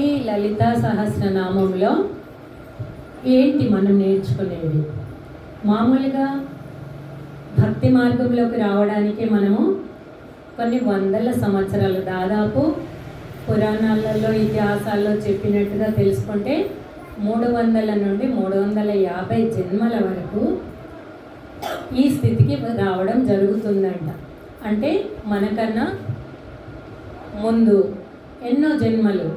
ఈ లలితా సహస్రనామంలో ఏంటి మనం నేర్చుకునేది? మామూలుగా భక్తి మార్గంలోకి రావడానికి మనము కొన్ని వందల సంవత్సరాలు, దాదాపు పురాణాలలో ఇతిహాసాల్లో చెప్పినట్టుగా తెలుసుకుంటే 300 నుండి 350 జన్మల వరకు ఈ స్థితికి రావడం జరుగుతుందంట. అంటే మనకన్నా ముందు ఎన్నో జన్మలు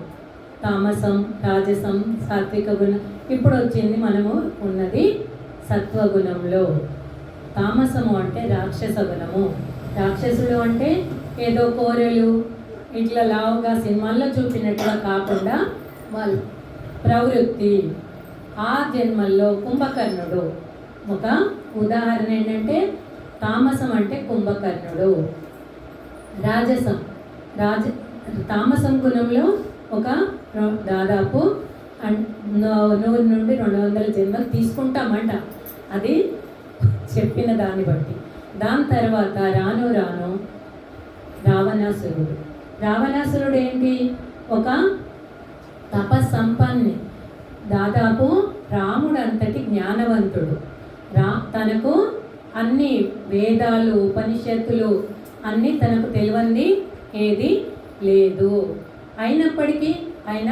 తామసం, రాజసం, సాత్విక గుణం, ఇప్పుడు వచ్చింది మనము ఉన్నది సత్వగుణంలో. తామసము అంటే రాక్షస గుణము. రాక్షసుడు అంటే ఏదో కోరెలు ఇట్లా లావుగా సినిమాల్లో చూపినట్టుగా కాకుండా వాళ్ళ ప్రవృత్తి. ఆ జన్మల్లో కుంభకర్ణుడు ఒక ఉదాహరణ. ఏంటంటే తామసం అంటే కుంభకర్ణుడు. రాజసం, తామసం గుణంలో ఒక దాదాపు 100 నుండి 200 జన్మలు తీసుకుంటామంట, అది చెప్పిన దాన్ని బట్టి. దాని తర్వాత రాను రాను రావణాసురుడు ఏంటి? ఒక తపస్సంపన్ని, దాదాపు రాముడు అంతటి జ్ఞానవంతుడు. తనకు అన్ని వేదాలు, ఉపనిషత్తులు అన్నీ తనకు తెలియంది ఏది లేదు. అయినప్పటికీ ఆయన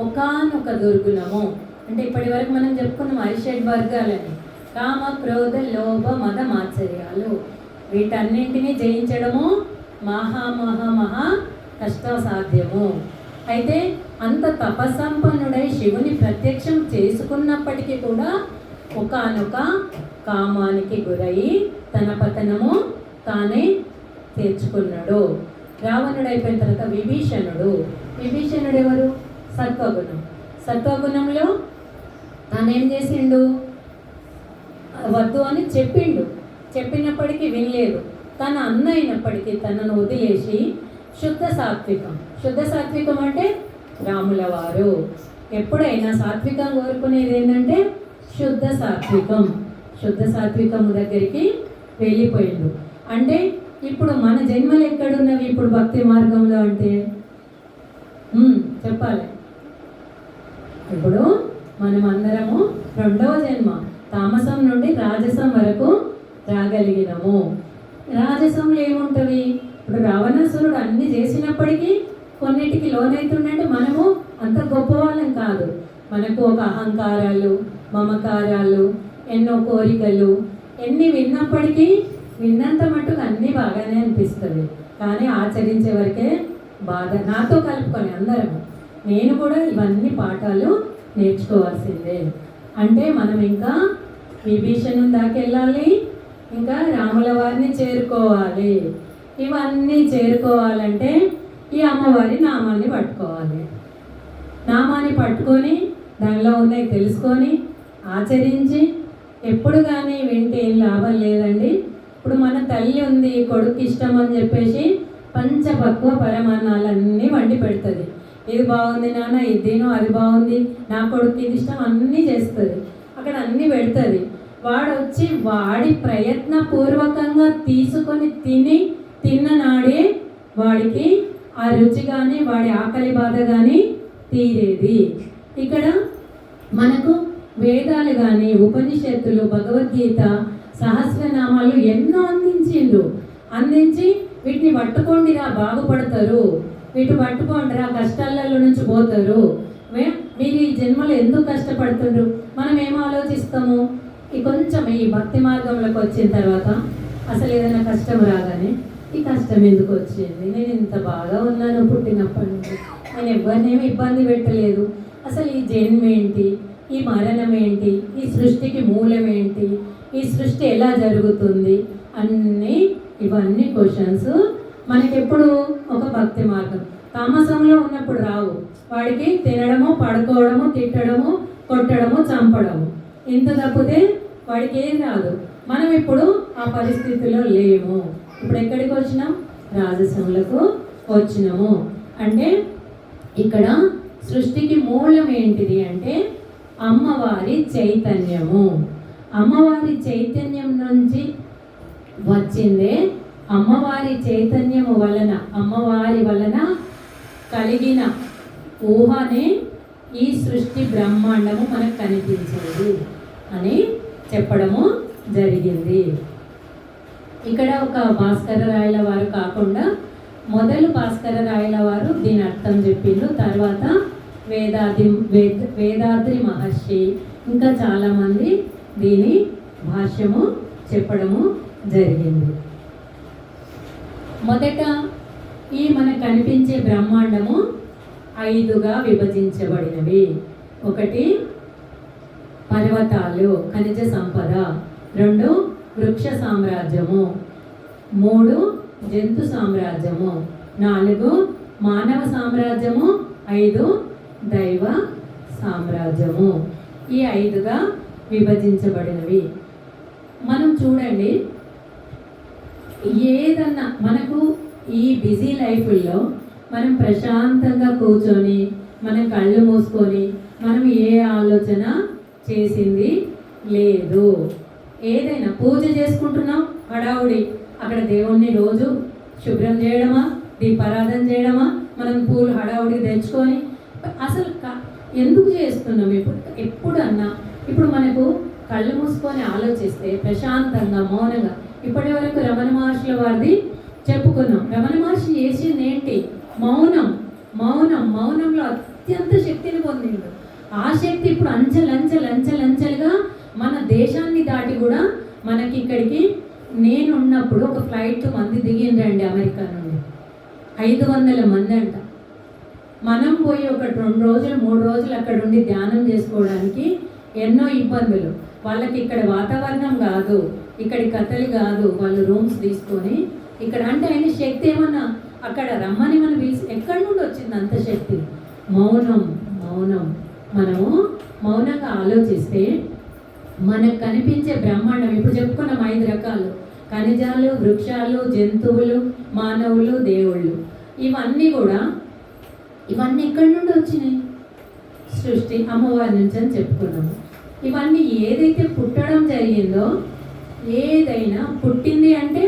ఒకానొక దుర్గుణము, అంటే ఇప్పటి వరకు మనం చెప్పుకున్నాం అరిషడ్ వర్గాలని, కామ, క్రోధ, లోభ, మద, మాత్సర్యాలు, వీటన్నింటినీ జయించడము మహా కష్టసాధ్యము. అయితే అంత తపస్సంపన్నుడై శివుని ప్రత్యక్షం చేసుకున్నప్పటికీ కూడా ఒకానొక కామానికి గురయి తన పతనము తానే తెచ్చుకున్నాడు. రావణుడు అయిపోయిన తర్వాత విభీషణుడు ఎవరు? సత్వగుణంలో తానేం చేసిండు? వద్దు అని చెప్పినప్పటికీ వినలేదు. తన అన్న అయినప్పటికీ తనను వదిలేసి శుద్ధ సాత్వికం అంటే రాముల వారు. ఎప్పుడైనా సాత్వికం కోరుకునేది ఏంటంటే శుద్ధ సాత్వికము దగ్గరికి వెళ్ళిపోయిండు. అంటే ఇప్పుడు మన జన్మలు ఎక్కడున్నవి ఇప్పుడు భక్తి మార్గంలో? అంటే చెప్పాలి. ఇప్పుడు మనం అందరము 2వ జన్మ తామసం నుండి రాజసం వరకు రాగలిగినము. రాజసంలో ఏముంటుంది? ఇప్పుడు రావణాసురుడు అన్ని చేసినప్పటికీ కొన్నిటికి లోనైతుండంటే మనము అంత గొప్పవాళ్ళం కాదు. మనకు ఒక అహంకారాలు, మమకారాలు, ఎన్నో కోరికలు, ఎన్ని విన్నప్పటికీ విన్నంత మట్టుకు అన్నీ బాగానే అనిపిస్తుంది, కానీ ఆచరించే వరకే బాధ. నాతో కలుపుకొని అందరము, నేను కూడా ఇవన్నీ పాఠాలు నేర్చుకోవాల్సిందే. అంటే మనం ఇంకా విభీషణుని దాకెళ్ళాలి, ఇంకా రాముల వారిని చేరుకోవాలి. ఇవన్నీ చేరుకోవాలంటే ఈ అమ్మవారి నామాన్ని పట్టుకోవాలి. నామాన్ని పట్టుకొని దానిలో ఉన్నాయి తెలుసుకొని ఆచరించి, ఎప్పుడు కానీ వింటే ఏం లాభం లేదండి. ఇప్పుడు మన తల్లి ఉంది, కొడుకు ఇష్టం అని చెప్పేసి పంచపక్వ పరమాన్నాలన్నీ వండి పెడుతుంది. ఇది బాగుంది నాన్న, ఇది తిను, అది బాగుంది, నా కొడుకు ఇది ఇష్టం, అన్నీ చేస్తుంది. అక్కడ అన్నీ పెడుతుంది. వాడు వచ్చి వాడి ప్రయత్నపూర్వకంగా తీసుకొని తిన్న నాడే వాడికి ఆ రుచి కానీ వాడి ఆకలి బాధ కానీ తీరేది. ఇక్కడ మనకు వేదాలు కానీ, ఉపనిషత్తులు, భగవద్గీత, సహస్రనామాలు ఎన్నో అందించి వీటిని పట్టుకోండిరా బాగుపడతారు, వీటి పట్టుకోండిరా కష్టాలలో నుంచి పోతారు, మీరు ఈ జన్మలో ఎందుకు కష్టపడుతుండ్రు. మనం ఏం ఆలోచిస్తాము? కొంచెం ఈ భక్తి మార్గంలోకి వచ్చిన తర్వాత అసలు ఏదైనా కష్టం రాగానే ఈ కష్టం ఎందుకు వచ్చింది, నేను ఇంత బాగా ఉన్నాను పుట్టినప్పటి నుంచి, నేను ఎవరినేమి ఇబ్బంది పెట్టలేదు, అసలు ఈ జన్మ ఏంటి, ఈ మరణం ఏంటి, ఈ సృష్టికి మూలం ఏంటి, ఈ సృష్టి ఎలా జరుగుతుంది, ఇవన్నీ క్వశ్చన్స్ మనకెప్పుడు ఒక భక్తి మార్గం. తామసంలో ఉన్నప్పుడు రావు. వాడికి తినడము, పడుకోవడము, తిట్టడము, కొట్టడము, చంపడము, ఇంత తప్పితే వాడికి ఏం రాదు. మనం ఇప్పుడు ఆ పరిస్థితిలో లేము. ఇప్పుడు ఎక్కడికి వచ్చినాం? రాజసంలకు వచ్చినాము. అంటే ఇక్కడ సృష్టికి మూలం ఏంటిది అంటే అమ్మవారి చైతన్యము. అమ్మవారి చైతన్యం నుంచి వచ్చిందే. అమ్మవారి చైతన్యము వలన, అమ్మవారి వలన కలిగిన ఊహనే ఈ సృష్టి బ్రహ్మాండము మనకు కనిపించేది అని చెప్పడము జరిగింది. ఇక్కడ ఒక భాస్కర రాయల వారు కాకుండా మొదలు భాస్కర రాయల వారు దీని అర్థం చెప్పిండ్రు. తర్వాత వేదాద్రి మహర్షి ఇంకా చాలామంది దీని భాష్యము చెప్పడము జరిగింది. మొదట ఈ మనకు కనిపించే బ్రహ్మాండము 5గా విభజించబడినవి. 1 పర్వతాలు, ఖనిజ సంపద. 2 వృక్ష సామ్రాజ్యము. 3 జంతు సామ్రాజ్యము. 4 మానవ సామ్రాజ్యము. 5 దైవ సామ్రాజ్యము. ఈ 5గా విభజించబడినవి. మనం చూడండి, ఏదన్నా మనకు ఈ బిజీ లైఫ్లో మనం ప్రశాంతంగా కూర్చొని మనం కళ్ళు మూసుకొని మనం ఏ ఆలోచన చేసింది లేదు. ఏదైనా పూజ చేసుకుంటున్నాం, హడావుడి, అక్కడ దేవుణ్ణి రోజు శుభ్రం చేయడమా, దీపారాధన చేయడమా, మనం పూలు హడావుడి తెచ్చుకొని అసలు ఎందుకు చేస్తున్నాం? ఎప్పుడన్నా ఇప్పుడు మనకు కళ్ళు మూసుకొని ఆలోచిస్తే ప్రశాంతంగా మౌనంగా, ఇప్పటి వరకు రమణ మహర్షుల వారిది చెప్పుకున్నాం. రమణ మహర్షి చేసింది ఏంటి? మౌనం. మౌనంలో అత్యంత శక్తిని పొందిండు. ఆ శక్తి ఇప్పుడు అంచెలంచెలుగా మన దేశాన్ని దాటి కూడా మనకి ఇక్కడికి నేను ఉన్నప్పుడు ఒక ఫ్లైట్ మంది దిగిండ్రండి అమెరికా నుండి, 500 మంది అంట. మనం పోయి ఒక 2 రోజులు 3 రోజులు అక్కడ ఉండి ధ్యానం చేసుకోవడానికి ఎన్నో ఇబ్బందులు. వాళ్ళకి ఇక్కడ వాతావరణం కాదు, ఇక్కడి కథలు కాదు, వాళ్ళు రూమ్స్ తీసుకొని ఇక్కడ అంటే ఆయన శక్తి ఏమన్నా అక్కడ రమ్మని మనం పిలిచి ఎక్కడి నుండి వచ్చింది అంత శక్తి? మౌనం. మనము మౌనంగా ఆలోచిస్తే మనకు కనిపించే బ్రహ్మాండం ఇప్పుడు చెప్పుకున్నాం 5 రకాలు: ఖనిజాలు, వృక్షాలు, జంతువులు, మానవులు, దేవుళ్ళు. ఇవన్నీ ఎక్కడి నుండి వచ్చినాయి? సృష్టి అమ్మవారి నుంచి అని చెప్పుకున్నాము. ఇవన్నీ ఏదైతే పుట్టడం జరిగిందో, ఏదైనా పుట్టింది అంటే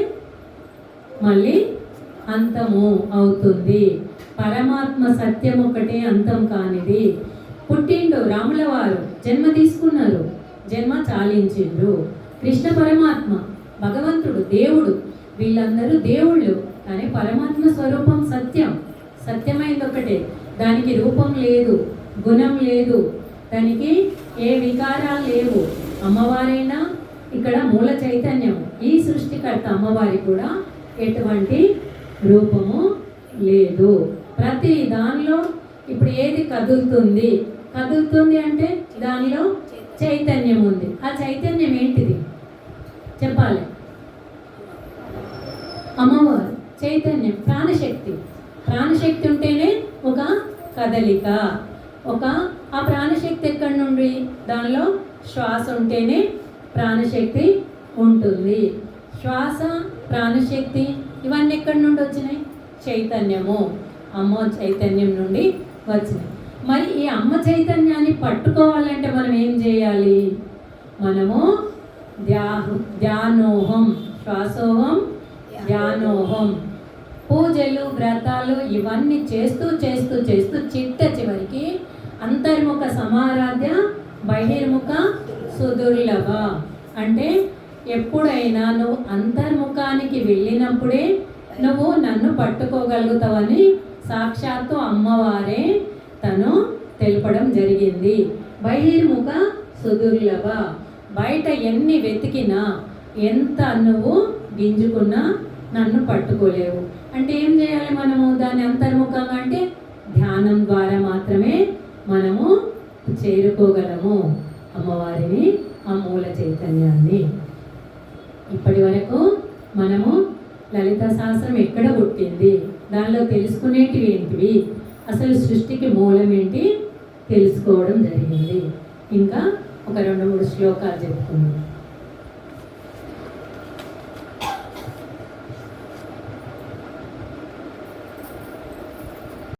మళ్ళీ అంతము అవుతుంది. పరమాత్మ సత్యం ఒకటే అంతం కానిది. పుట్టిండు రాముల వారు, జన్మ తీసుకున్నారు, జన్మ చాలించిండు. కృష్ణ పరమాత్మ, భగవంతుడు, దేవుడు, వీళ్ళందరూ దేవుళ్ళు. కానీ పరమాత్మ స్వరూపం సత్యమైంది ఒకటే. దానికి రూపం లేదు, గుణం లేదు, దానికి ఏ వికారాలు లేవు. అమ్మవారైనా ఇక్కడ మూల చైతన్యం. ఈ సృష్టికర్త అమ్మవారి కూడా ఎటువంటి రూపము లేదు. ప్రతి దానిలో ఇప్పుడు ఏది కదులుతుంది అంటే దానిలో చైతన్యం ఉంది. ఆ చైతన్యం ఏంటిది చెప్పాలి? అమ్మవారు చైతన్యం, ప్రాణశక్తి ఉంటేనే ఒక కదలిక. ఆ ప్రాణశక్తి ఎక్కడి నుండి? దానిలో శ్వాస ఉంటేనే ప్రాణశక్తి ఉంటుంది. శ్వాస, ప్రాణశక్తి ఇవన్నీ ఎక్కడి నుండి వచ్చినాయి? చైతన్యము, అమ్మ చైతన్యం నుండి వచ్చినాయి. మరి ఈ అమ్మ చైతన్యాన్ని పట్టుకోవాలంటే మనం ఏం చేయాలి? మనము ధ్యానోహం, శ్వాసోహం, ధ్యానోహం, పూజలు, వ్రతాలు ఇవన్నీ చేస్తూ చిట్ట చివరికి అంతర్ముఖ సమారాధ్య బహిర్ముఖ సుదుర్లభ. అంటే ఎప్పుడైనా నువ్వు అంతర్ముఖానికి వెళ్ళినప్పుడే నువ్వు నన్ను పట్టుకోగలుగుతావని సాక్షాత్తు అమ్మవారే తను తెలపడం జరిగింది. బహిర్ముఖ సుదుర్లభ, బయట ఎన్ని వెతికినా ఎంత నువ్వు గింజుకున్నా నన్ను పట్టుకోలేవు. అంటే ఏం చేయాలి మనము? దాన్ని అంతర్ముఖంగా అంటే ధ్యానం ద్వారా మాత్రమే మనము చేరుకోగలము అమ్మవారిని, ఆ మూల చైతన్యాన్ని. ఇప్పటి వరకు మనము లలిత శాస్త్రం ఎక్కడ పుట్టింది, దానిలో తెలుసుకునేటివి ఏంటివి, అసలు సృష్టికి మూలం ఏంటి తెలుసుకోవడం జరిగింది. ఇంకా ఒక 2-3 శ్లోకాలు చెప్పుకున్నాం.